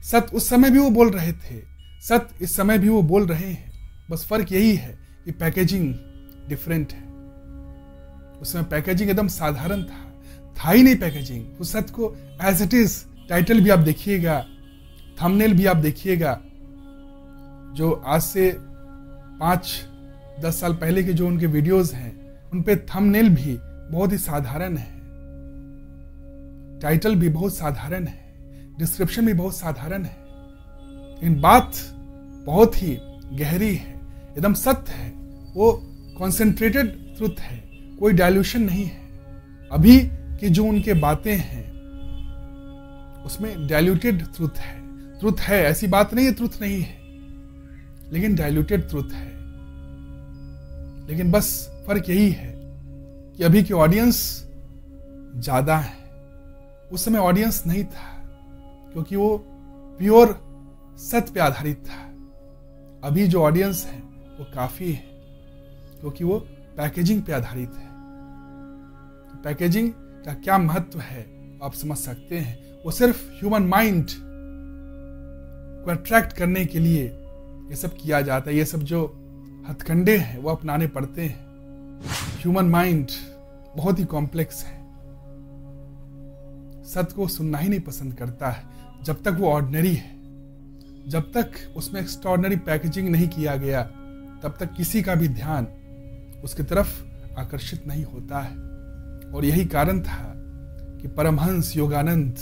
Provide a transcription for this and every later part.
सत्य उस समय भी वो बोल रहे थे, सत्य इस समय भी वो बोल रहे हैं। बस फर्क यही है कि पैकेजिंग डिफरेंट है। उस समय पैकेजिंग एकदम साधारण था ही नहीं पैकेजिंग। उस सत्य को एज इट इज, टाइटल भी आप देखिएगा, थंबनेल भी आप देखिएगा, जो आज से 5-10 साल पहले के जो उनके वीडियोस हैं उन पे थंबनेल भी बहुत ही साधारण है, टाइटल भी बहुत साधारण है, डिस्क्रिप्शन भी बहुत साधारण है, लेकिन बात बहुत ही गहरी है, एकदम सत्य है। वो कॉन्सेंट्रेटेड ट्रुथ है, कोई डायल्यूशन नहीं है। अभी की जो उनके बातें हैं उसमें डायल्यूटेड ट्रुथ है। ट्रुथ है, ऐसी बात नहीं है ट्रुथ नहीं है, लेकिन डायल्यूटेड ट्रुथ है। लेकिन बस फर्क यही है कि अभी की ऑडियंस ज्यादा है, उस समय ऑडियंस नहीं था, क्योंकि वो प्योर सत्य पे आधारित था। अभी जो ऑडियंस है वो काफी है, क्योंकि वो पैकेजिंग पे आधारित है। तो पैकेजिंग का क्या महत्व है आप समझ सकते हैं। वो सिर्फ ह्यूमन माइंड को अट्रैक्ट करने के लिए ये सब किया जाता है। ये सब जो हथकंडे हैं वो अपनाने पड़ते हैं। ह्यूमन माइंड बहुत ही कॉम्प्लेक्स है, सत्य को सुनना ही नहीं पसंद करता है जब तक वो ऑर्डिनरी है। जब तक उसमें एक्स्ट्राऑर्डिनरी पैकेजिंग नहीं किया गया तब तक किसी का भी ध्यान उसकी तरफ आकर्षित नहीं होता है। और यही कारण था कि परमहंस योगानंद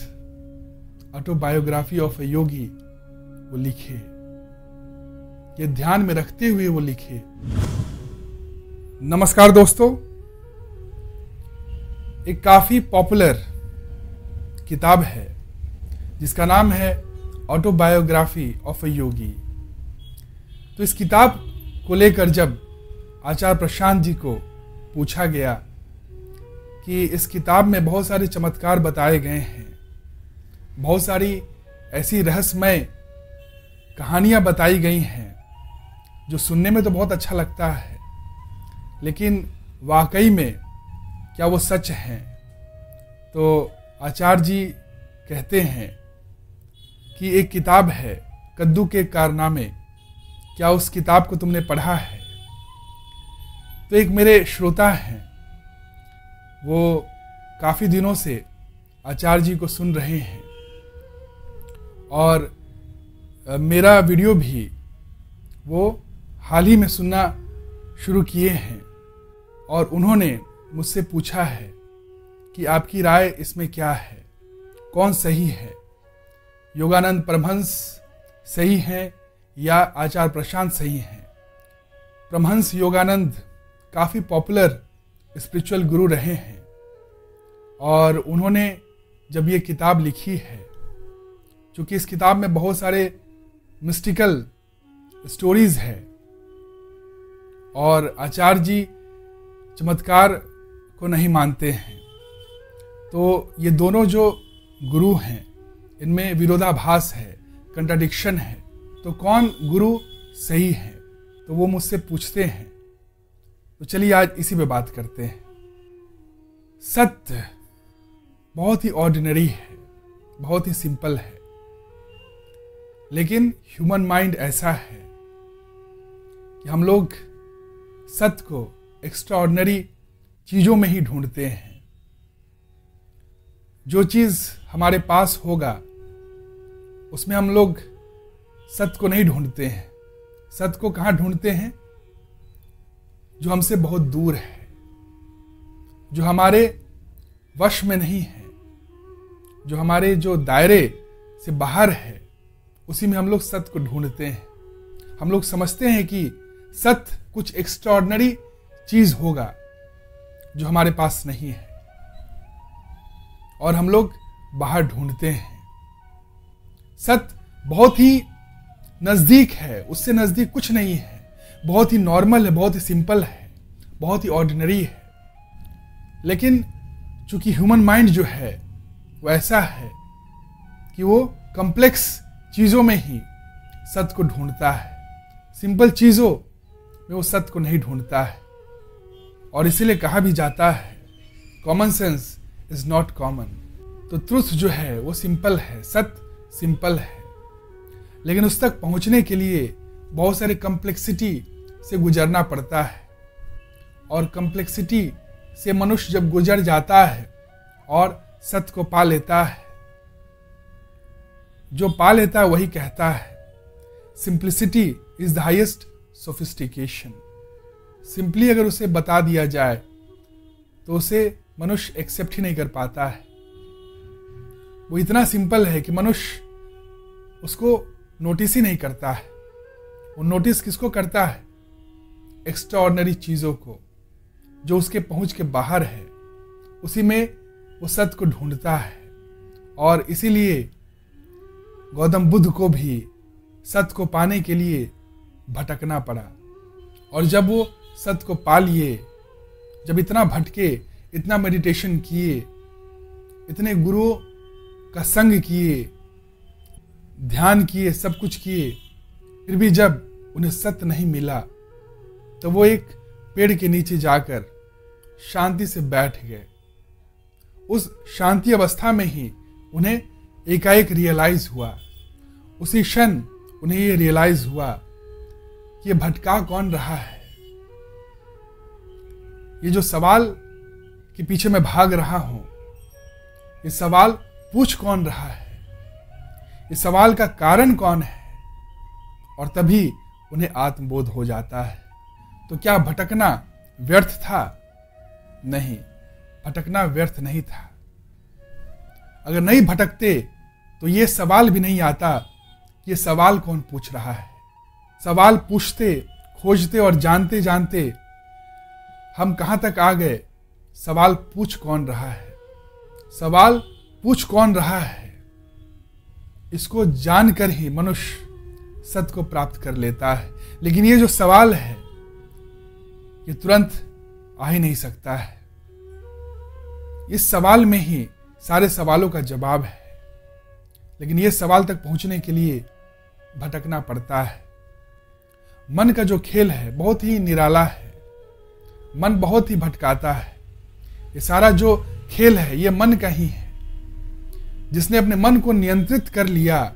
ऑटोबायोग्राफी ऑफ ए योगी वो लिखे, ये ध्यान में रखते हुए वो लिखे। नमस्कार दोस्तों, एक काफी पॉपुलर किताब है जिसका नाम है ऑटोबायोग्राफी ऑफ ए योगी। तो इस किताब को लेकर जब आचार्य प्रशांत जी को पूछा गया कि इस किताब में बहुत सारे चमत्कार बताए गए हैं, बहुत सारी ऐसी रहस्यमय कहानियां बताई गई हैं जो सुनने में तो बहुत अच्छा लगता है, लेकिन वाकई में क्या वो सच हैं? तो आचार्य जी कहते हैं कि एक किताब है कद्दू के कारनामे, क्या उस किताब को तुमने पढ़ा है? तो एक मेरे श्रोता हैं, वो काफी दिनों से आचार्य जी को सुन रहे हैं और मेरा वीडियो भी वो हाल ही में सुनना शुरू किए हैं और उन्होंने मुझसे पूछा है कि आपकी राय इसमें क्या है, कौन सही है, योगानंद परमहंस सही हैं या आचार्य प्रशांत सही हैं? परमहंस योगानंद काफी पॉपुलर स्पिरिचुअल गुरु रहे हैं और उन्होंने जब ये किताब लिखी है, क्योंकि इस किताब में बहुत सारे मिस्टिकल स्टोरीज है और आचार्य जी चमत्कार को नहीं मानते हैं, तो ये दोनों जो गुरु हैं इनमें विरोधाभास है, कंट्राडिक्शन है। तो कौन गुरु सही है? तो वो मुझसे पूछते हैं। तो चलिए आज इसी पे बात करते हैं। सत्य बहुत ही ऑर्डिनरी है, बहुत ही सिंपल है, लेकिन ह्यूमन माइंड ऐसा है कि हम लोग सत्य को एक्स्ट्राऑर्डिनरी चीजों में ही ढूंढते हैं। जो चीज हमारे पास होगा उसमें हम लोग सत्य को नहीं ढूंढते हैं। सत्य को कहाँ ढूंढते हैं? जो हमसे बहुत दूर है, जो हमारे वश में नहीं है, जो हमारे जो दायरे से बाहर है, उसी में हम लोग सत्य को ढूंढते हैं। हम लोग समझते हैं कि सत्य कुछ एक्स्ट्राऑर्डिनरी चीज होगा जो हमारे पास नहीं है और हम लोग बाहर ढूंढते हैं। सत्य बहुत ही नजदीक है, उससे नजदीक कुछ नहीं है, बहुत ही नॉर्मल है, बहुत ही सिंपल है, बहुत ही ऑर्डिनरी है। लेकिन चूंकि ह्यूमन माइंड जो है वो ऐसा है कि वो कॉम्प्लेक्स चीजों में ही सत्य को ढूंढता है, सिंपल चीजों में वो सत्य को नहीं ढूंढता है। और इसीलिए कहा भी जाता है common sense is not common. तो ट्रुथ जो है वो सिंपल है, सत्य सिंपल है, लेकिन उस तक पहुंचने के लिए बहुत सारे कॉम्प्लेक्सिटी से गुजरना पड़ता है। और कॉम्प्लेक्सिटी से मनुष्य जब गुजर जाता है और सत्य को पा लेता है, जो पा लेता है वही कहता है simplicity is the highest sophistication. Simply अगर उसे बता दिया जाए तो उसे मनुष्य एक्सेप्ट ही नहीं कर पाता है। वो इतना सिंपल है कि मनुष्य उसको नोटिस ही नहीं करता है। वो नोटिस किसको करता है? एक्स्ट्राऑर्डिनरी चीजों को, जो उसके पहुंच के बाहर है। उसी में वो सत्य को ढूंढता है। और इसीलिए गौतम बुद्ध को भी सत्य को पाने के लिए भटकना पड़ा। और जब वो सत्य को पा लिए, जब इतना भटके, इतना मेडिटेशन किए, इतने गुरुओं का संग किए, ध्यान किए, सब कुछ किए, फिर भी जब उन्हें सत्य नहीं मिला तो वो एक पेड़ के नीचे जाकर शांति से बैठ गए। उस शांति अवस्था में ही उन्हें एकाएक रियलाइज हुआ, उसी क्षण उन्हें ये रियलाइज हुआ कि ये भटका कौन रहा है। ये जो सवाल के पीछे मैं भाग रहा हूं, ये सवाल पूछ कौन रहा है, इस सवाल का कारण कौन है। और तभी उन्हें आत्मबोध हो जाता है। तो क्या भटकना व्यर्थ था? नहीं, भटकना व्यर्थ नहीं था। अगर नहीं भटकते तो ये सवाल भी नहीं आता कि ये सवाल कौन पूछ रहा है। सवाल पूछते, खोजते और जानते जानते हम कहां तक आ गए। सवाल पूछ कौन रहा है, सवाल पूछ कौन रहा है, इसको जानकर ही मनुष्य सत्य को प्राप्त कर लेता है। लेकिन ये जो सवाल है ये तुरंत आ ही नहीं सकता है। इस सवाल में ही सारे सवालों का जवाब है। लेकिन ये सवाल तक पहुंचने के लिए भटकना पड़ता है। मन का जो खेल है बहुत ही निराला है। मन बहुत ही भटकाता है। ये सारा जो खेल है ये मन का ही है। जिसने अपने मन को नियंत्रित कर लिया,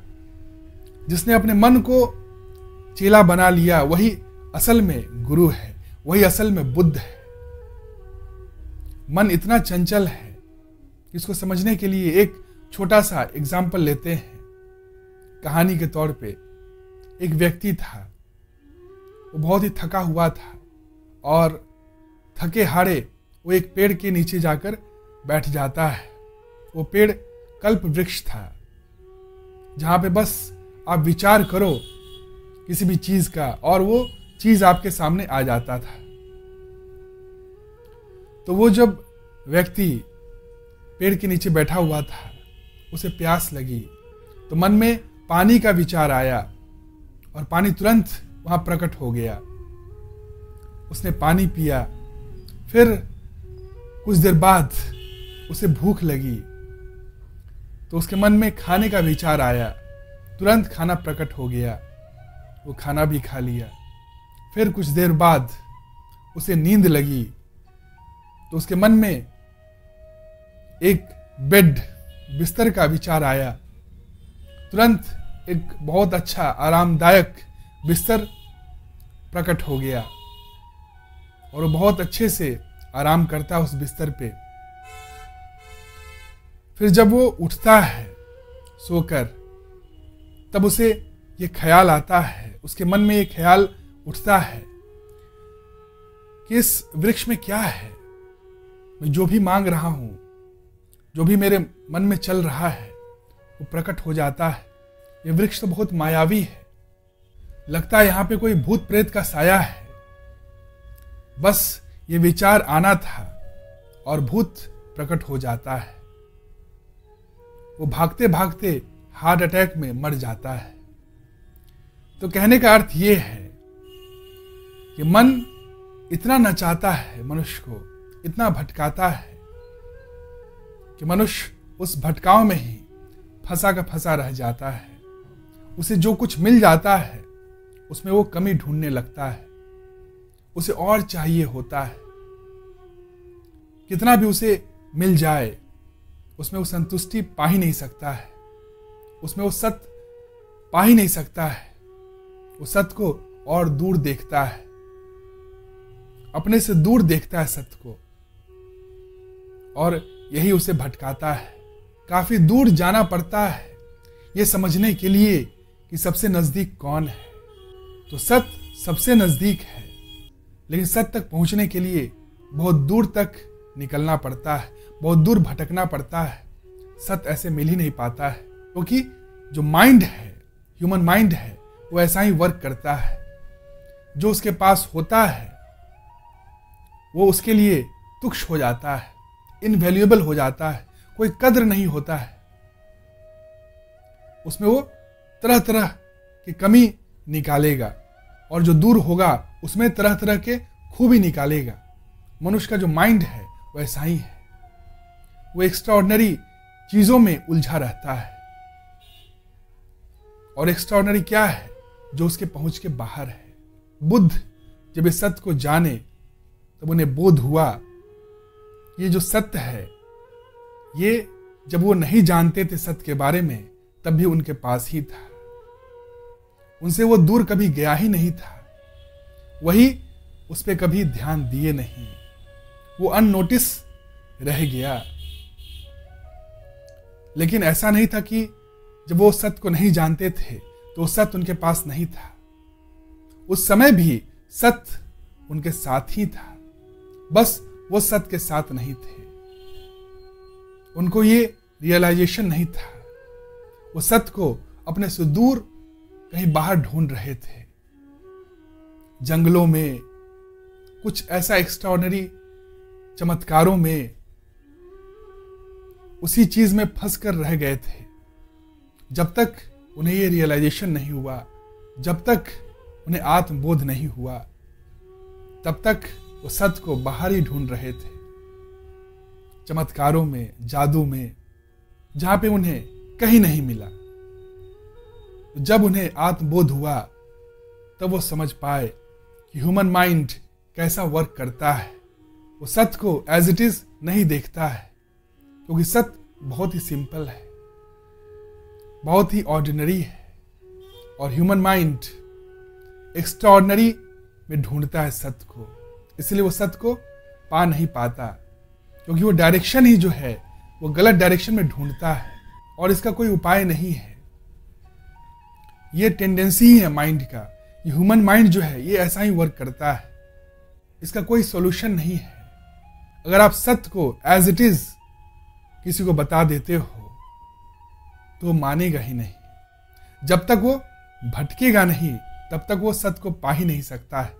जिसने अपने मन को चेला बना लिया, वही असल में गुरु है, वही असल में बुद्ध है। मन इतना चंचल है कि इसको समझने के लिए एक छोटा सा एग्जाम्पल लेते हैं। कहानी के तौर पे एक व्यक्ति था, वो बहुत ही थका हुआ था और थके हारे वो एक पेड़ के नीचे जाकर बैठ जाता है। वो पेड़ कल्प वृक्ष था, जहां पे बस आप विचार करो किसी भी चीज का और वो चीज आपके सामने आ जाता था। तो वो जब व्यक्ति पेड़ के नीचे बैठा हुआ था, उसे प्यास लगी तो मन में पानी का विचार आया और पानी तुरंत वहां प्रकट हो गया। उसने पानी पिया। फिर कुछ देर बाद उसे भूख लगी तो उसके मन में खाने का विचार आया। तुरंत खाना प्रकट हो गया, वो खाना भी खा लिया। फिर कुछ देर बाद उसे नींद लगी तो उसके मन में एक बेड, बिस्तर का विचार आया। तुरंत एक बहुत अच्छा आरामदायक बिस्तर प्रकट हो गया और वो बहुत अच्छे से आराम करता उस बिस्तर पे। फिर जब वो उठता है सोकर, तब उसे ये ख्याल आता है, उसके मन में ये ख्याल उठता है कि इस वृक्ष में क्या है। मैं जो भी मांग रहा हूं, जो भी मेरे मन में चल रहा है, वो प्रकट हो जाता है। ये वृक्ष तो बहुत मायावी है, लगता है यहां पे कोई भूत प्रेत का साया है। बस ये विचार आना था और भूत प्रकट हो जाता है। वो भागते भागते हार्ट अटैक में मर जाता है। तो कहने का अर्थ ये है कि मन इतना नचाता है मनुष्य को, इतना भटकाता है कि मनुष्य उस भटकाव में ही फंसा का फंसा रह जाता है। उसे जो कुछ मिल जाता है उसमें वो कमी ढूंढने लगता है, उसे और चाहिए होता है। कितना भी उसे मिल जाए उसमें वो संतुष्टि पा ही नहीं सकता है, उसमें वो सत्य पा ही नहीं सकता है। वो सत्य को और दूर देखता है, अपने से दूर देखता है सत्य को, और यही उसे भटकाता है। काफी दूर जाना पड़ता है ये समझने के लिए कि सबसे नजदीक कौन है। तो सत्य सबसे नजदीक है, लेकिन सत्य तक पहुंचने के लिए बहुत दूर तक निकलना पड़ता है, बहुत दूर भटकना पड़ता है। सत्य ऐसे मिल ही नहीं पाता है, क्योंकि जो माइंड है, ह्यूमन माइंड है, वो ऐसा ही वर्क करता है। जो उसके पास होता है वो उसके लिए तुच्छ हो जाता है, इनवैल्यूएबल हो जाता है, कोई कद्र नहीं होता है। उसमें वो तरह तरह की कमी निकालेगा, और जो दूर होगा उसमें तरह तरह के खूबी निकालेगा। मनुष्य का जो माइंड है वो ऐसा ही है, वो एक्स्ट्राऑर्डिनरी चीजों में उलझा रहता है। और एक्स्ट्राऑर्डिनरी क्या है? जो उसके पहुंच के बाहर है। बुद्ध जब इस सत्य को जाने तब उन्हें बोध हुआ, ये जो सत्य है, ये जब वो नहीं जानते थे सत्य के बारे में, तब भी उनके पास ही था। उनसे वो दूर कभी गया ही नहीं था। वही उस पर कभी ध्यान दिए नहीं, वो अननोटिस रह गया। लेकिन ऐसा नहीं था कि जब वो सत्य को नहीं जानते थे तो वो सत्य उनके पास नहीं था। उस समय भी सत्य उनके साथ ही था, बस वो सत्य के साथ नहीं थे। उनको ये रियलाइजेशन नहीं था। वो सत्य को अपने से दूर कहीं बाहर ढूंढ रहे थे, जंगलों में, कुछ ऐसा एक्स्ट्राऑर्डिनरी चमत्कारों में, उसी चीज में फंस कर रह गए थे। जब तक उन्हें ये रियलाइजेशन नहीं हुआ, जब तक उन्हें आत्मबोध नहीं हुआ, तब तक वो सत्य को बाहर ही ढूंढ रहे थे, चमत्कारों में, जादू में, जहां पे उन्हें कहीं नहीं मिला। जब उन्हें आत्मबोध हुआ तब वो समझ पाए कि ह्यूमन माइंड कैसा वर्क करता है। वो सत्य को एज इट इज नहीं देखता है, क्योंकि सत्य बहुत ही सिंपल है, बहुत ही ऑर्डिनरी है, और ह्यूमन माइंड एक्स्ट्राऑर्डिनरी में ढूंढता है सत्य को। इसलिए वो सत्य को पा नहीं पाता, क्योंकि वो डायरेक्शन ही जो है वो गलत डायरेक्शन में ढूंढता है, और इसका कोई उपाय नहीं है। ये टेंडेंसी ही है माइंड का। ये ह्यूमन माइंड जो है ये ऐसा ही वर्क करता है, इसका कोई सॉल्यूशन नहीं है। अगर आप सत्य को एज इट इज किसी को बता देते हो तो मानेगा ही नहीं। जब तक वो भटकेगा नहीं तब तक वो सत्य को पा ही नहीं सकता है।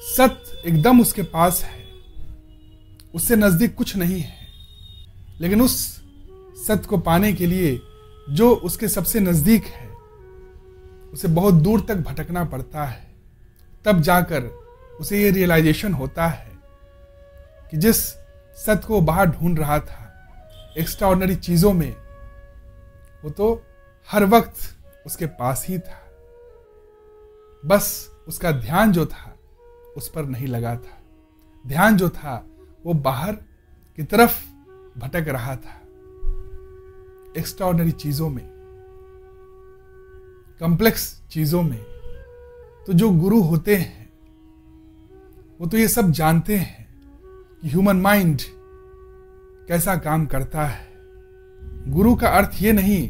सत्य एकदम उसके पास है, उससे नजदीक कुछ नहीं है, लेकिन उस सत्य को पाने के लिए जो उसके सबसे नजदीक है उसे बहुत दूर तक भटकना पड़ता है। तब जाकर उसे ये रियलाइजेशन होता है कि जिस सत्य को बाहर ढूंढ रहा था एक्स्ट्राऑर्डिनरी चीजों में, वो तो हर वक्त उसके पास ही था, बस उसका ध्यान जो था उस पर नहीं लगा था। ध्यान जो था वो बाहर की तरफ भटक रहा था, एक्स्ट्राऑर्डिनरी चीजों में, कॉम्प्लेक्स चीजों में। तो जो गुरु होते हैं वो तो ये सब जानते हैं कि ह्यूमन माइंड कैसा काम करता है। गुरु का अर्थ ये नहीं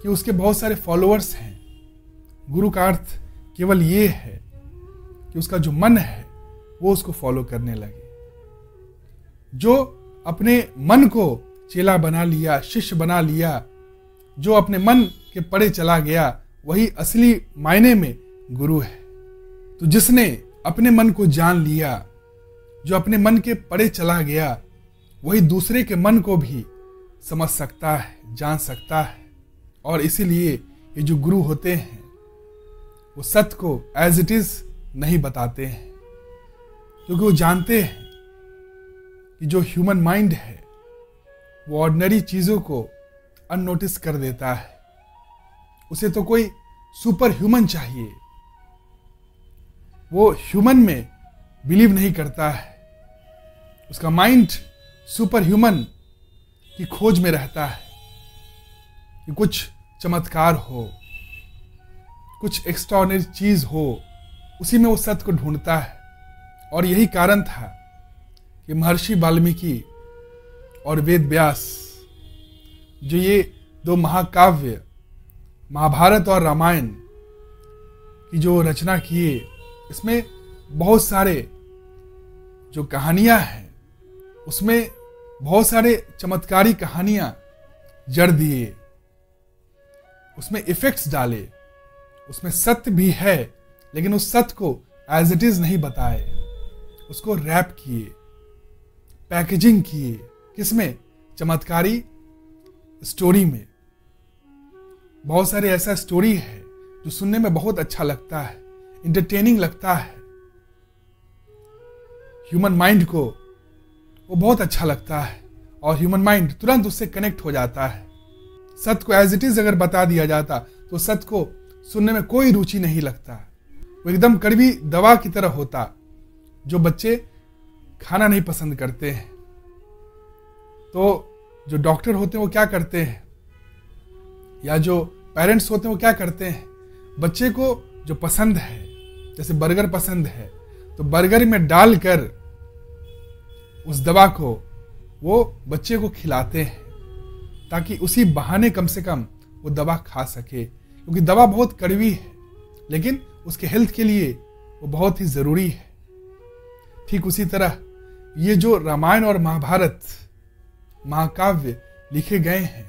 कि उसके बहुत सारे फॉलोअर्स हैं। गुरु का अर्थ केवल ये है कि उसका जो मन है वो उसको फॉलो करने लगे। जो अपने मन को चेला बना लिया, शिष्य बना लिया, जो अपने मन के परे चला गया, वही असली मायने में गुरु है। तो जिसने अपने मन को जान लिया, जो अपने मन के परे चला गया, वही दूसरे के मन को भी समझ सकता है, जान सकता है। और इसीलिए ये जो गुरु होते हैं वो सत्य को एज इट इज नहीं बताते हैं, क्योंकि वो जानते हैं कि जो ह्यूमन माइंड है वो ऑर्डिनरी चीजों को अननोटिस कर देता है। उसे तो कोई सुपर ह्यूमन चाहिए, वो ह्यूमन में बिलीव नहीं करता है। उसका माइंड सुपर ह्यूमन की खोज में रहता है कि कुछ चमत्कार हो, कुछ एक्स्ट्राऑर्डिनरी चीज हो, उसी में वो सत्य को ढूंढता है। और यही कारण था कि महर्षि वाल्मीकि और वेद व्यास, जो ये दो महाकाव्य महाभारत और रामायण की जो रचना किए, इसमें बहुत सारे जो कहानियां हैं उसमें बहुत सारे चमत्कारी कहानियां जड़ दिए, उसमें इफेक्ट्स डाले, उसमें सत्य भी है लेकिन उस सत्य को एज इट इज नहीं बताए, उसको रैप किए, पैकेजिंग किए। किसमें? चमत्कारी स्टोरी में। बहुत सारे ऐसा स्टोरी है जो सुनने में बहुत अच्छा लगता है, इंटरटेनिंग लगता है, ह्यूमन माइंड को वो बहुत अच्छा लगता है और ह्यूमन माइंड तुरंत उससे कनेक्ट हो जाता है। सत्य को एज इट इज अगर बता दिया जाता तो सत्य को सुनने में कोई रुचि नहीं लगता, वो एकदम कड़वी दवा की तरह होता जो बच्चे खाना नहीं पसंद करते हैं। तो जो डॉक्टर होते हैं वो क्या करते हैं, या जो पेरेंट्स होते हैं वो क्या करते हैं, बच्चे को जो पसंद है, जैसे बर्गर पसंद है तो बर्गर में डालकर उस दवा को वो बच्चे को खिलाते हैं ताकि उसी बहाने कम से कम वो दवा खा सके, क्योंकि दवा बहुत कड़वी है लेकिन उसके हेल्थ के लिए वो बहुत ही जरूरी है। ठीक उसी तरह ये जो रामायण और महाभारत महाकाव्य लिखे गए हैं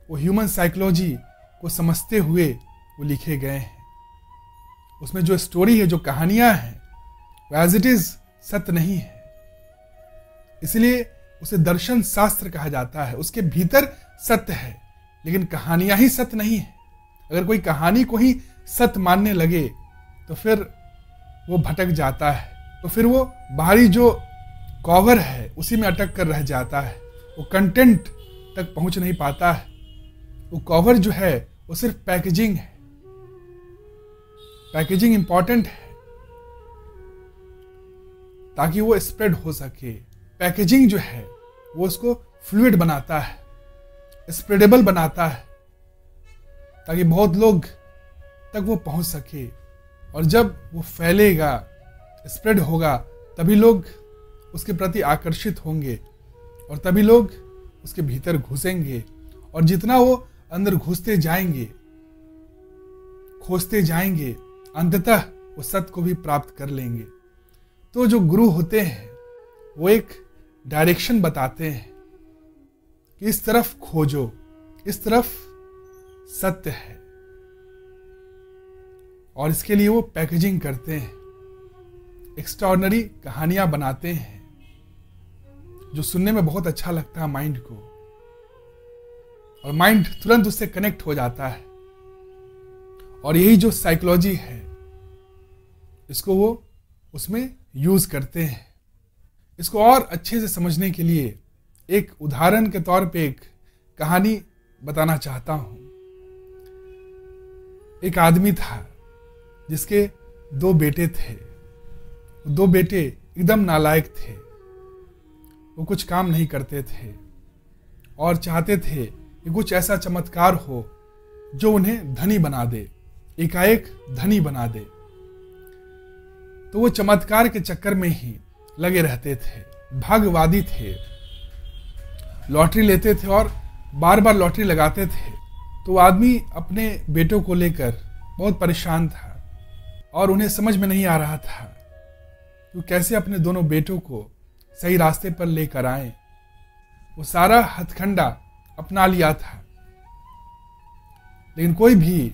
वो ह्यूमन साइकोलॉजी को समझते हुए वो लिखे गए हैं। उसमें जो स्टोरी है, जो कहानियां हैं, वो एज इट इज सत्य नहीं है, इसलिए उसे दर्शन शास्त्र कहा जाता है। उसके भीतर सत्य है लेकिन कहानियां ही सत्य नहीं है। अगर कोई कहानी को ही सत्य मानने लगे तो फिर वो भटक जाता है, तो फिर वो बाहरी जो कवर है उसी में अटक कर रह जाता है, वो कंटेंट तक पहुंच नहीं पाता है। वो कवर जो है वो सिर्फ पैकेजिंग है। पैकेजिंग इंपॉर्टेंट है ताकि वो स्प्रेड हो सके। पैकेजिंग जो है वो उसको फ्लूइड बनाता है, स्प्रेडेबल बनाता है ताकि बहुत लोग तक वो पहुंच सके। और जब वो फैलेगा, स्प्रेड होगा, तभी लोग उसके प्रति आकर्षित होंगे और तभी लोग उसके भीतर घुसेंगे। और जितना वो अंदर घुसते जाएंगे, खोजते जाएंगे, अंततः वो सत्य को भी प्राप्त कर लेंगे। तो जो गुरु होते हैं वो एक डायरेक्शन बताते हैं कि इस तरफ खोजो, इस तरफ सत्य है, और इसके लिए वो पैकेजिंग करते हैं, एक्स्ट्राऑर्डिनरी कहानियां बनाते हैं जो सुनने में बहुत अच्छा लगता है माइंड को, और माइंड तुरंत उससे कनेक्ट हो जाता है। और यही जो साइकोलॉजी है इसको वो उसमें यूज करते हैं। इसको और अच्छे से समझने के लिए एक उदाहरण के तौर पे एक कहानी बताना चाहता हूं। एक आदमी था जिसके 2 बेटे थे। 2 बेटे एकदम नालायक थे, वो कुछ काम नहीं करते थे और चाहते थे कि कुछ ऐसा चमत्कार हो जो उन्हें धनी बना दे, एकाएक धनी बना दे। तो वो चमत्कार के चक्कर में ही लगे रहते थे, भाग्यवादी थे, लॉटरी लेते थे और बार बार लॉटरी लगाते थे। तो आदमी अपने बेटों को लेकर बहुत परेशान था और उन्हें समझ में नहीं आ रहा था कि कैसे अपने दोनों बेटों को सही रास्ते पर लेकर आए। वो सारा हथकंडा अपना लिया था लेकिन कोई भी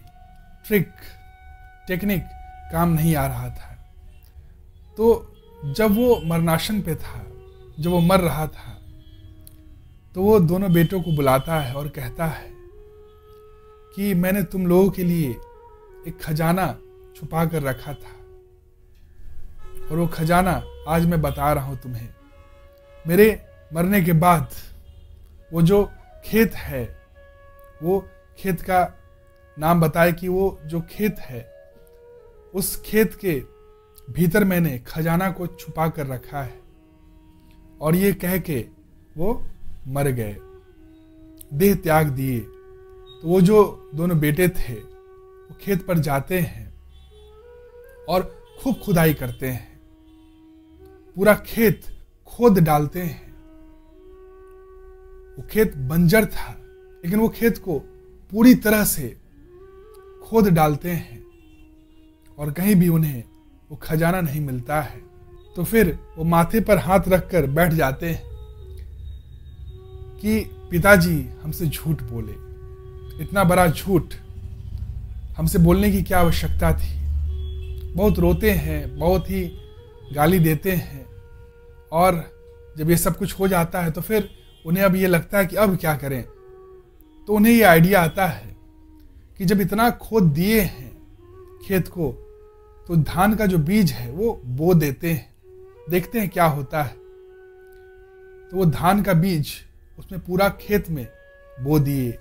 ट्रिक टेक्निक काम नहीं आ रहा था। तो जब वो मरणासन पे था, जब वो मर रहा था, तो वो दोनों बेटों को बुलाता है और कहता है कि मैंने तुम लोगों के लिए एक खजाना छुपा कर रखा था और वो खजाना आज मैं बता रहा हूं तुम्हें। मेरे मरने के बाद वो जो खेत है, वो खेत का नाम बताए कि वो जो खेत है, उस खेत के भीतर मैंने खजाना को छुपा कर रखा है। और ये कह के वो मर गए, देह त्याग दिए। तो वो जो दोनों बेटे थे वो खेत पर जाते हैं और खूब खुदाई करते हैं, पूरा खेत खोद डालते हैं। वो खेत बंजर था, लेकिन वो खेत को पूरी तरह से खोद डालते हैं और कहीं भी उन्हें वो खजाना नहीं मिलता है। तो फिर वो माथे पर हाथ रखकर बैठ जाते हैं कि पिताजी हमसे झूठ बोले, इतना बड़ा झूठ हमसे बोलने की क्या आवश्यकता थी। बहुत रोते हैं, बहुत ही गाली देते हैं, और जब ये सब कुछ हो जाता है तो फिर उन्हें अब ये लगता है कि अब क्या करें। तो उन्हें ये आइडिया आता है कि जब इतना खोद दिए हैं खेत को, तो धान का जो बीज है वो बो देते हैं, देखते हैं क्या होता है। तो वो धान का बीज उसमें पूरा खेत में बो दिए,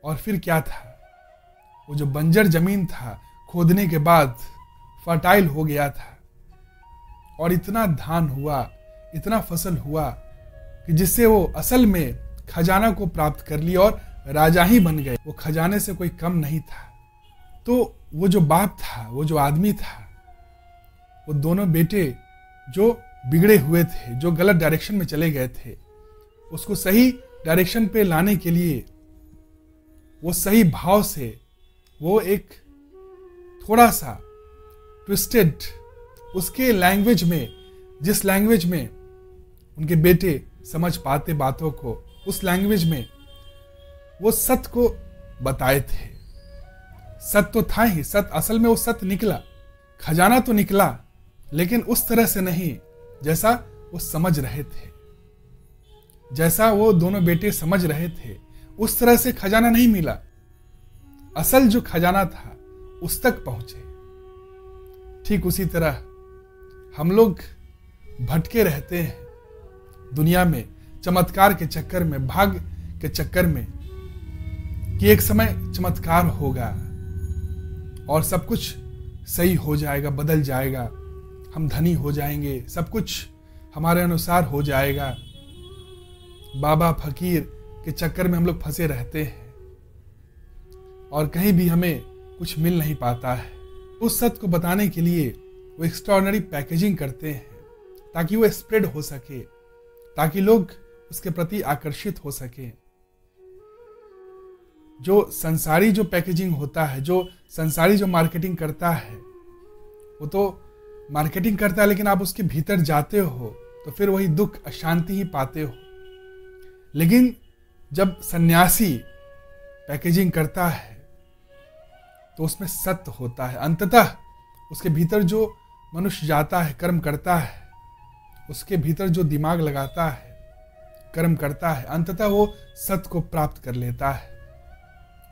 और फिर क्या था, वो जो बंजर जमीन था खोदने के बाद फर्टाइल हो गया था, और इतना धान हुआ, इतना फसल हुआ कि जिससे वो असल में खजाना को प्राप्त कर लिया और राजा ही बन गए। वो खजाने से कोई कम नहीं था। तो वो जो बाप था, वो जो आदमी था, वो दोनों बेटे जो बिगड़े हुए थे, जो गलत डायरेक्शन में चले गए थे, उसको सही डायरेक्शन पे लाने के लिए वो सही भाव से वो एक थोड़ा सा ट्विस्टेड उसके लैंग्वेज में, जिस लैंग्वेज में उनके बेटे समझ पाते बातों को, उस लैंग्वेज में वो सत्य को बताए थे। सत्य तो था ही, सत्य असल में वो सत्य निकला, खजाना तो निकला, लेकिन उस तरह से नहीं जैसा वो समझ रहे थे। जैसा वो दोनों बेटे समझ रहे थे उस तरह से खजाना नहीं मिला। असल जो खजाना था उस तक पहुंचे। ठीक उसी तरह हम लोग भटके रहते हैं दुनिया में, चमत्कार के चक्कर में, भाग के चक्कर में, कि एक समय चमत्कार होगा और सब कुछ सही हो जाएगा, बदल जाएगा, हम धनी हो जाएंगे, सब कुछ हमारे अनुसार हो जाएगा। बाबा फकीर के चक्कर में हम लोग फंसे रहते हैं और कहीं भी हमें कुछ मिल नहीं पाता है। उस सत्य को बताने के लिए वो एक्स्ट्राऑर्डिनरी पैकेजिंग करते हैं ताकि वो स्प्रेड हो सके, ताकि लोग उसके प्रति आकर्षित हो सके। जो संसारी जो पैकेजिंग होता है, जो संसारी जो मार्केटिंग करता है, वो तो मार्केटिंग करता है, लेकिन आप उसके भीतर जाते हो तो फिर वही दुख, अशांति ही पाते हो। लेकिन जब सन्यासी पैकेजिंग करता है तो उसमें सत्य होता है। अंततः उसके भीतर जो मनुष्य जाता है, कर्म करता है, उसके भीतर जो दिमाग लगाता है, कर्म करता है, अंततः वो सत्य को प्राप्त कर लेता है।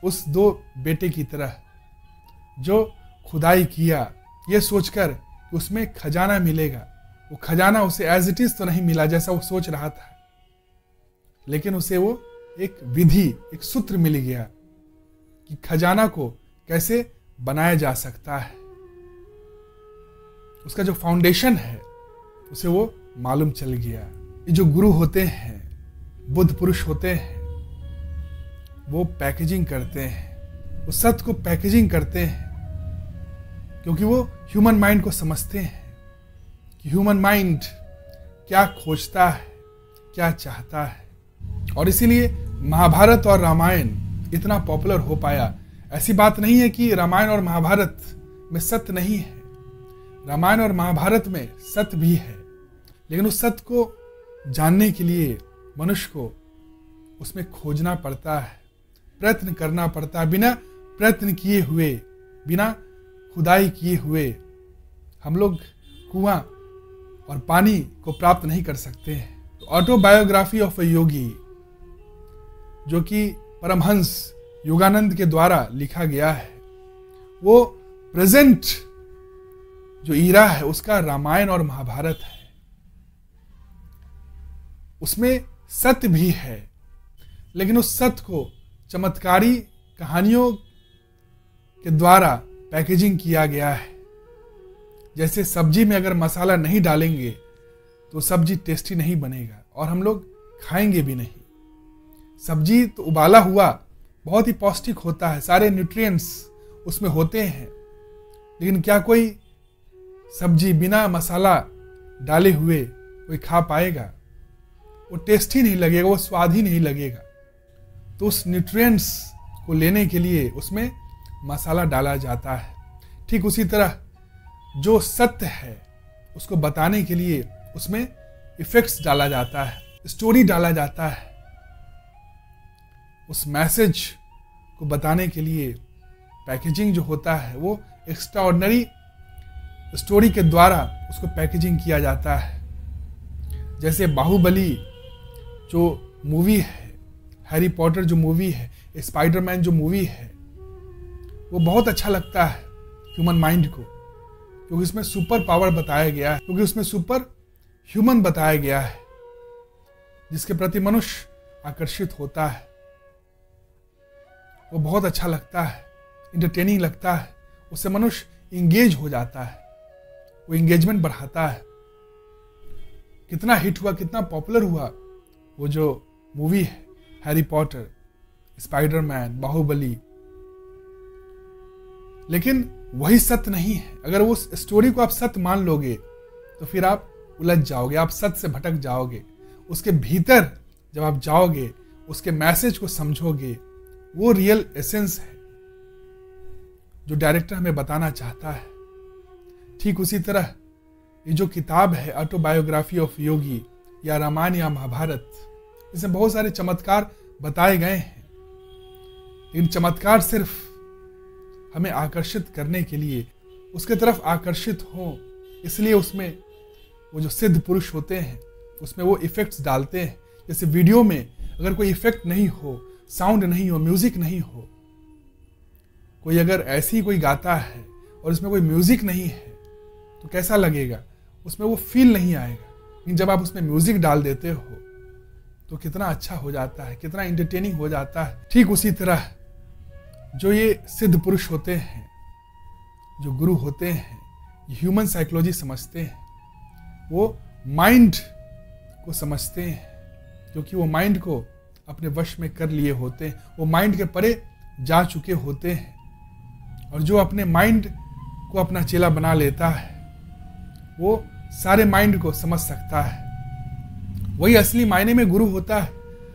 उस दो बेटे की तरह जो खुदाई किया ये सोचकर कि उसमें खजाना मिलेगा, वो खजाना उसे एज इट इज तो नहीं मिला जैसा वो सोच रहा था, लेकिन उसे वो एक विधि, एक सूत्र मिल गया कि खजाना को कैसे बनाया जा सकता है। उसका जो फाउंडेशन है उसे वो मालूम चल गया। ये जो गुरु होते हैं, बुद्ध पुरुष होते हैं, वो पैकेजिंग करते हैं, वो सत्य को पैकेजिंग करते हैं, क्योंकि वो ह्यूमन माइंड को समझते हैं कि ह्यूमन माइंड क्या खोजता है, क्या चाहता है। और इसीलिए महाभारत और रामायण इतना पॉपुलर हो पाया। ऐसी बात नहीं है कि रामायण और महाभारत में सत्य नहीं है, रामायण और महाभारत में सत्य भी है, लेकिन उस सत्य को जानने के लिए मनुष्य को उसमें खोजना पड़ता है, प्रयत्न करना पड़ता है। बिना प्रयत्न किए हुए, बिना खुदाई किए हुए हम लोग कुआं और पानी को प्राप्त नहीं कर सकते हैं। तो ऑटोबायोग्राफी ऑफ अ योगी, जो कि परमहंस योगानंद के द्वारा लिखा गया है, वो प्रेजेंट जो ईरा है उसका रामायण और महाभारत है। उसमें सत्य भी है, लेकिन उस सत्य को चमत्कारी कहानियों के द्वारा पैकेजिंग किया गया है। जैसे सब्जी में अगर मसाला नहीं डालेंगे तो सब्जी टेस्टी नहीं बनेगा और हम लोग खाएंगे भी नहीं। सब्जी तो उबाला हुआ बहुत ही पौष्टिक होता है, सारे न्यूट्रिएंट्स उसमें होते हैं, लेकिन क्या कोई सब्जी बिना मसाला डाले हुए कोई खा पाएगा? वो टेस्ट ही नहीं लगेगा, वो स्वाद ही नहीं लगेगा। तो उस न्यूट्रिएंट्स को लेने के लिए उसमें मसाला डाला जाता है। ठीक उसी तरह जो सत्य है उसको बताने के लिए उसमें इफेक्ट्स डाला जाता है, स्टोरी डाला जाता है। उस मैसेज को बताने के लिए पैकेजिंग जो होता है वो एक्स्ट्राऑर्डिनरी स्टोरी के द्वारा उसको पैकेजिंग किया जाता है। जैसे बाहुबली जो मूवी है, हैरी पॉटर जो मूवी है, स्पाइडरमैन जो मूवी है, वो बहुत अच्छा लगता है ह्यूमन माइंड को, क्योंकि इसमें सुपर पावर बताया गया है, क्योंकि उसमें सुपर ह्यूमन बताया गया है जिसके प्रति मनुष्य आकर्षित होता है। वो बहुत अच्छा लगता है, इंटरटेनिंग लगता है, उससे मनुष्य इंगेज हो जाता है, वो इंगेजमेंट बढ़ाता है। कितना हिट हुआ, कितना पॉपुलर हुआ वो जो मूवी है हैरी पॉटर, स्पाइडरमैन, बाहुबली। लेकिन वही सत्य नहीं है। अगर उस स्टोरी को आप सत्य मान लोगे तो फिर आप उलझ जाओगे, आप सत्य से भटक जाओगे। उसके भीतर जब आप जाओगे, उसके मैसेज को समझोगे, वो रियल एसेंस है जो डायरेक्टर हमें बताना चाहता है। ठीक उसी तरह ये जो किताब है ऑटोबायोग्राफी ऑफ योगी या रामायण या महाभारत, इसमें बहुत सारे चमत्कार बताए गए हैं। इन चमत्कार सिर्फ हमें आकर्षित करने के लिए, उसके तरफ आकर्षित हो, इसलिए उसमें वो जो सिद्ध पुरुष होते हैं उसमें वो इफेक्ट्स डालते हैं। जैसे वीडियो में अगर कोई इफेक्ट नहीं हो, साउंड नहीं हो, म्यूजिक नहीं हो, कोई अगर ऐसे ही कोई गाता है और उसमें कोई म्यूजिक नहीं है तो कैसा लगेगा? उसमें वो फील नहीं आएगा। लेकिन जब आप उसमें म्यूजिक डाल देते हो तो कितना अच्छा हो जाता है, कितना इंटरटेनिंग हो जाता है। ठीक उसी तरह जो ये सिद्ध पुरुष होते हैं, जो गुरु होते हैं, ह्यूमन साइकोलॉजी समझते हैं, वो माइंड को समझते हैं, क्योंकि वो माइंड को अपने वश में कर लिए होते हैं, वो माइंड के परे जा चुके होते हैं। और जो अपने माइंड को अपना चेला बना लेता है वो सारे माइंड को समझ सकता है, वही असली मायने में गुरु होता है।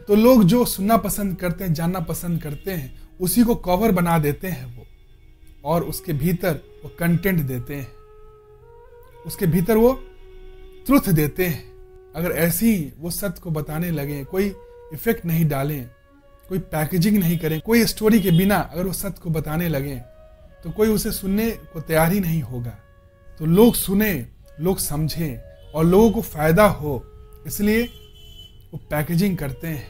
तो लोग जो सुनना पसंद करते हैं, जानना पसंद करते हैं, उसी को कवर बना देते हैं वो, और उसके भीतर वो कंटेंट देते हैं, उसके भीतर वो ट्रुथ देते हैं। अगर ऐसी ही वो सत्य को बताने लगे, कोई इफेक्ट नहीं डालें, कोई पैकेजिंग नहीं करें, कोई स्टोरी के बिना अगर वो सत्य को बताने लगे तो कोई उसे सुनने को तैयार ही नहीं होगा। तो लोग सुने, लोग समझें और लोगों को फायदा हो, इसलिए वो पैकेजिंग करते हैं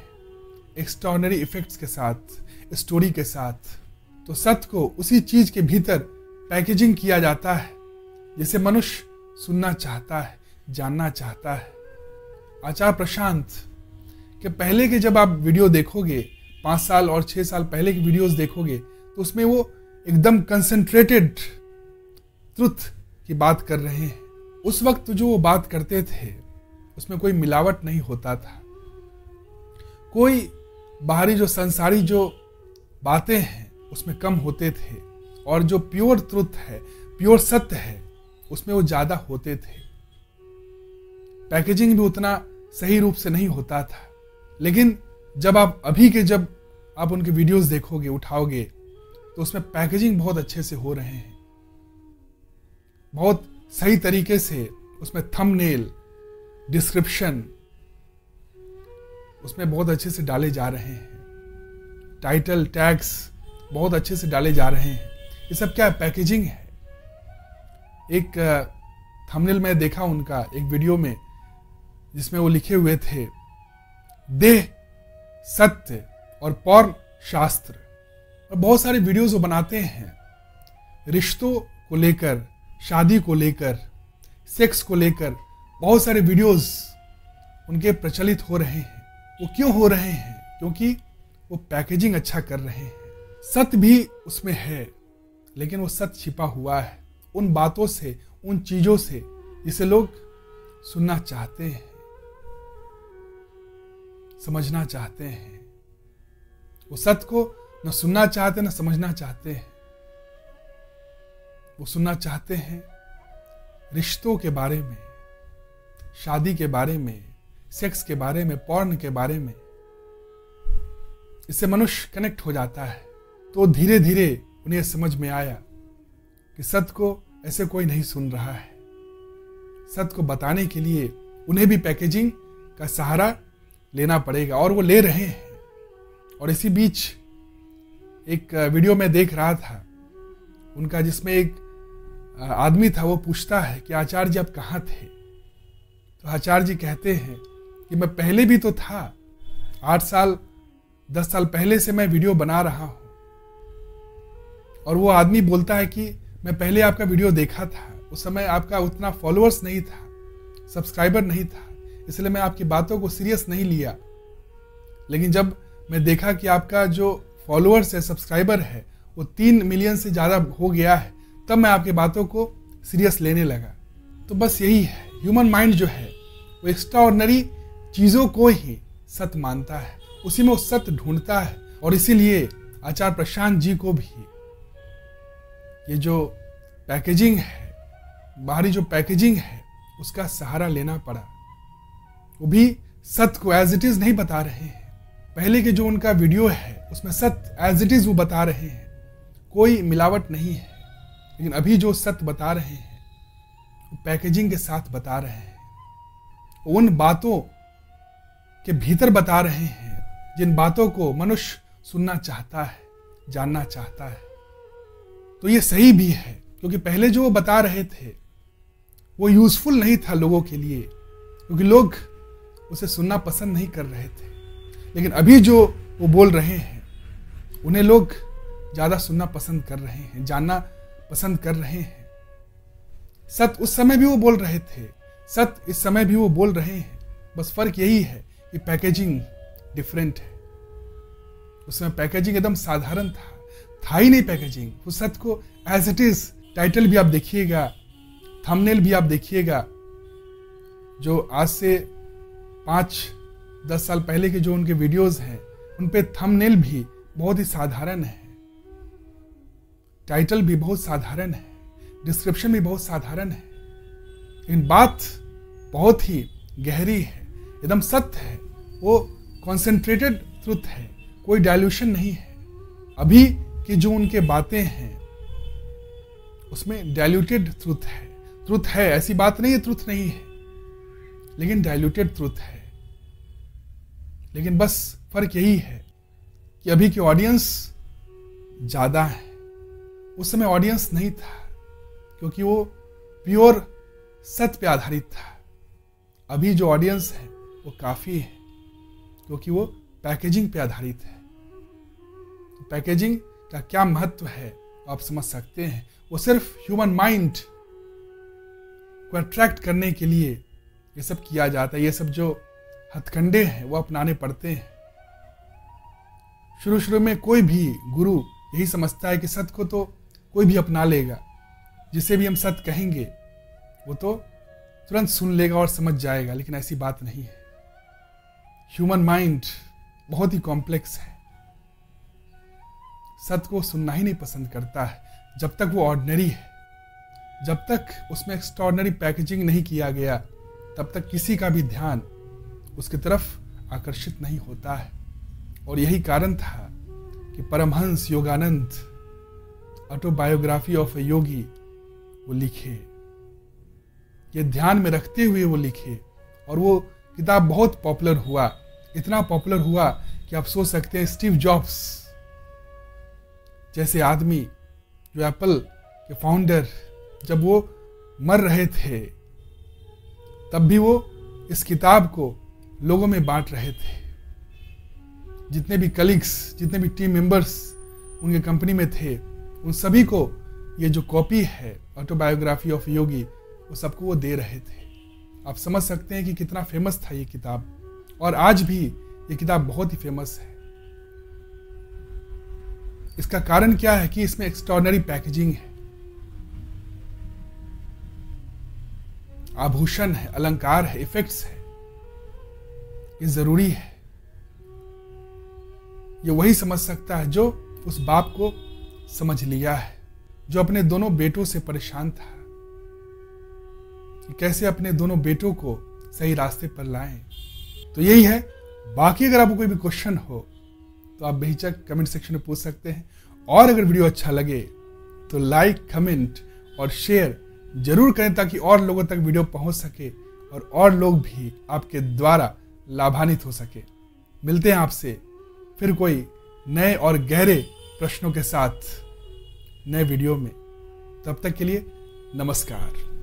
एक्स्ट्राऑर्डिनरी इफेक्ट्स के साथ, स्टोरी के साथ। तो सत्य को उसी चीज के भीतर पैकेजिंग किया जाता है जिसे मनुष्य सुनना चाहता है, जानना चाहता है। आचार्य प्रशांत के पहले के जब आप वीडियो देखोगे, 5 साल और 6 साल पहले की वीडियोस देखोगे, तो उसमें वो एकदम कंसंट्रेटेड ट्रुथ की बात कर रहे हैं। उस वक्त जो वो बात करते थे उसमें कोई मिलावट नहीं होता था, कोई बाहरी जो संसारी जो बातें हैं उसमें कम होते थे, और जो प्योर ट्रुथ है, प्योर सत्य है, उसमें वो ज्यादा होते थे। पैकेजिंग भी उतना सही रूप से नहीं होता था। लेकिन जब आप उनके वीडियोस देखोगे, उठाओगे, तो उसमें पैकेजिंग बहुत अच्छे से हो रहे हैं, बहुत सही तरीके से उसमें थंबनेल, डिस्क्रिप्शन उसमें बहुत अच्छे से डाले जा रहे हैं, टाइटल, टैग्स बहुत अच्छे से डाले जा रहे हैं। ये सब क्या पैकेजिंग है। एक थंबनेल में देखा उनका एक वीडियो में, जिसमें वो लिखे हुए थे देह सत्य और पौर शास्त्र। और बहुत सारे वीडियोस वो बनाते हैं रिश्तों को लेकर, शादी को लेकर, सेक्स को लेकर। बहुत सारे वीडियोस उनके प्रचलित हो रहे हैं। वो क्यों हो रहे हैं? क्योंकि वो पैकेजिंग अच्छा कर रहे हैं। सत्य भी उसमें है, लेकिन वो सत्य छिपा हुआ है उन बातों से, उन चीजों से जिसे लोग सुनना चाहते हैं, समझना चाहते हैं। वो सत्य को न सुनना चाहते, न समझना चाहते हैं। वो सुनना चाहते हैं रिश्तों के बारे में, शादी के बारे में, सेक्स के बारे में, पॉर्न के बारे में। इससे मनुष्य कनेक्ट हो जाता है। तो धीरे धीरे उन्हें समझ में आया कि सत्य को ऐसे कोई नहीं सुन रहा है। सत्य को बताने के लिए उन्हें भी पैकेजिंग का सहारा लेना पड़ेगा, और वो ले रहे हैं। और इसी बीच एक वीडियो में देख रहा था उनका, जिसमें एक आदमी था। वो पूछता है कि आचार्य जी आप कहाँ थे? तो आचार्य जी कहते हैं कि मैं पहले भी तो था, 8 साल 10 साल पहले से मैं वीडियो बना रहा हूं। और वो आदमी बोलता है कि मैं पहले आपका वीडियो देखा था, उस समय आपका उतना फॉलोअर्स नहीं था, सब्सक्राइबर नहीं था, इसलिए मैं आपकी बातों को सीरियस नहीं लिया। लेकिन जब मैं देखा कि आपका जो फॉलोअर्स है, सब्सक्राइबर है, वो 3 मिलियन से ज़्यादा हो गया है, तब मैं आपकी बातों को सीरियस लेने लगा। तो बस यही है, ह्यूमन माइंड जो है वो एक्स्ट्राऑर्डिनरी चीज़ों को ही सत्य मानता है, उसी में वो सत्य ढूंढता है। और इसीलिए आचार्य प्रशांत जी को भी ये जो पैकेजिंग है, बाहरी जो पैकेजिंग है, उसका सहारा लेना पड़ा। वो भी सत्य को एज इट इज नहीं बता रहे हैं। पहले के जो उनका वीडियो है उसमें सत्य एज इट इज वो बता रहे हैं, कोई मिलावट नहीं है। लेकिन अभी जो सत्य बता रहे हैं वो पैकेजिंग के साथ बता रहे हैं, उन बातों के भीतर बता रहे हैं जिन बातों को मनुष्य सुनना चाहता है, जानना चाहता है। तो ये सही भी है, क्योंकि पहले जो वो बता रहे थे वो यूजफुल नहीं था लोगों के लिए, क्योंकि लोग उसे सुनना पसंद नहीं कर रहे थे। लेकिन अभी जो वो बोल रहे हैं उन्हें लोग ज्यादा सुनना पसंद कर रहे हैं, जानना पसंद कर रहे हैं। सत्य उस समय भी वो बोल रहे थे, सत्य इस समय भी वो बोल रहे हैं। बस फर्क यही है कि पैकेजिंग डिफरेंट है। उसमें पैकेजिंग एकदम साधारण था ही नहीं पैकेजिंग। वो सत्य को एज इट इज, टाइटल भी आप देखिएगा, थंबनेल भी आप देखिएगा, जो आज से 5-10 साल पहले के जो उनके वीडियोस हैं उन पे थंबनेल भी बहुत ही साधारण है, टाइटल भी बहुत साधारण है, डिस्क्रिप्शन भी बहुत साधारण है। लेकिन बात बहुत ही गहरी है, एकदम सत्य है, वो कॉन्सेंट्रेटेड ट्रुथ है, कोई डायल्यूशन नहीं है। अभी की जो उनके बातें हैं उसमें डायल्यूटेड ट्रुथ है। ट्रुथ है, ऐसी बात नहीं है ट्रुथ नहीं है, लेकिन डायल्यूटेड ट्रुथ है। लेकिन बस फर्क यही है कि अभी की ऑडियंस ज्यादा है, उस समय ऑडियंस नहीं था, क्योंकि वो प्योर सत्य पे आधारित था। अभी जो ऑडियंस है वो काफी है, क्योंकि वो पैकेजिंग पे आधारित है। तो पैकेजिंग का क्या महत्व है आप समझ सकते हैं। वो सिर्फ ह्यूमन माइंड को अट्रैक्ट करने के लिए ये सब किया जाता है। ये सब जो हथकंडे हैं वो अपनाने पड़ते हैं। शुरू शुरू में कोई भी गुरु यही समझता है कि सत्य को तो कोई भी अपना लेगा, जिसे भी हम सत्य कहेंगे वो तो तुरंत सुन लेगा और समझ जाएगा। लेकिन ऐसी बात नहीं है। ह्यूमन माइंड बहुत ही कॉम्प्लेक्स है, सत्य को सुनना ही नहीं पसंद करता है जब तक वो ऑर्डिनरी है, जब तक उसमें एक्स्ट्राऑर्डिनरी पैकेजिंग नहीं किया गया, तब तक किसी का भी ध्यान उसकी तरफ आकर्षित नहीं होता है। और यही कारण था कि परमहंस योगानंद ऑटोबायोग्राफी ऑफ ए योगी वो लिखे, ये ध्यान में रखते हुए वो लिखे। और वो किताब बहुत पॉपुलर हुआ, इतना पॉपुलर हुआ कि आप सोच सकते हैं स्टीव जॉब्स जैसे आदमी, जो एप्पल के फाउंडर, जब वो मर रहे थे तब भी वो इस किताब को लोगों में बांट रहे थे। जितने भी कलीग्स, जितने भी टीम मेंबर्स उनके कंपनी में थे, उन सभी को ये जो कॉपी है ऑटोबायोग्राफी ऑफ योगी, वो सबको वो दे रहे थे। आप समझ सकते हैं कि कितना फेमस था ये किताब। और आज भी ये किताब बहुत ही फेमस है। इसका कारण क्या है कि इसमें एक्स्ट्राऑर्डिनरी पैकेजिंग है, आभूषण है, अलंकार है, इफेक्ट्स है। ये जरूरी है। ये वही समझ सकता है जो उस बाप को समझ लिया है। जो अपने दोनों बेटों से परेशान था कि कैसे अपने दोनों बेटों को सही रास्ते पर लाएं। तो यही है। बाकी अगर आपको कोई भी क्वेश्चन हो तो आप बेहिचक कमेंट सेक्शन में पूछ सकते हैं। और अगर वीडियो अच्छा लगे तो लाइक, कमेंट और शेयर जरूर करें ताकि और लोगों तक वीडियो पहुंच सके और लोग भी आपके द्वारा लाभान्वित हो सके। मिलते हैं आपसे फिर कोई नए और गहरे प्रश्नों के साथ नए वीडियो में। तब तक के लिए नमस्कार।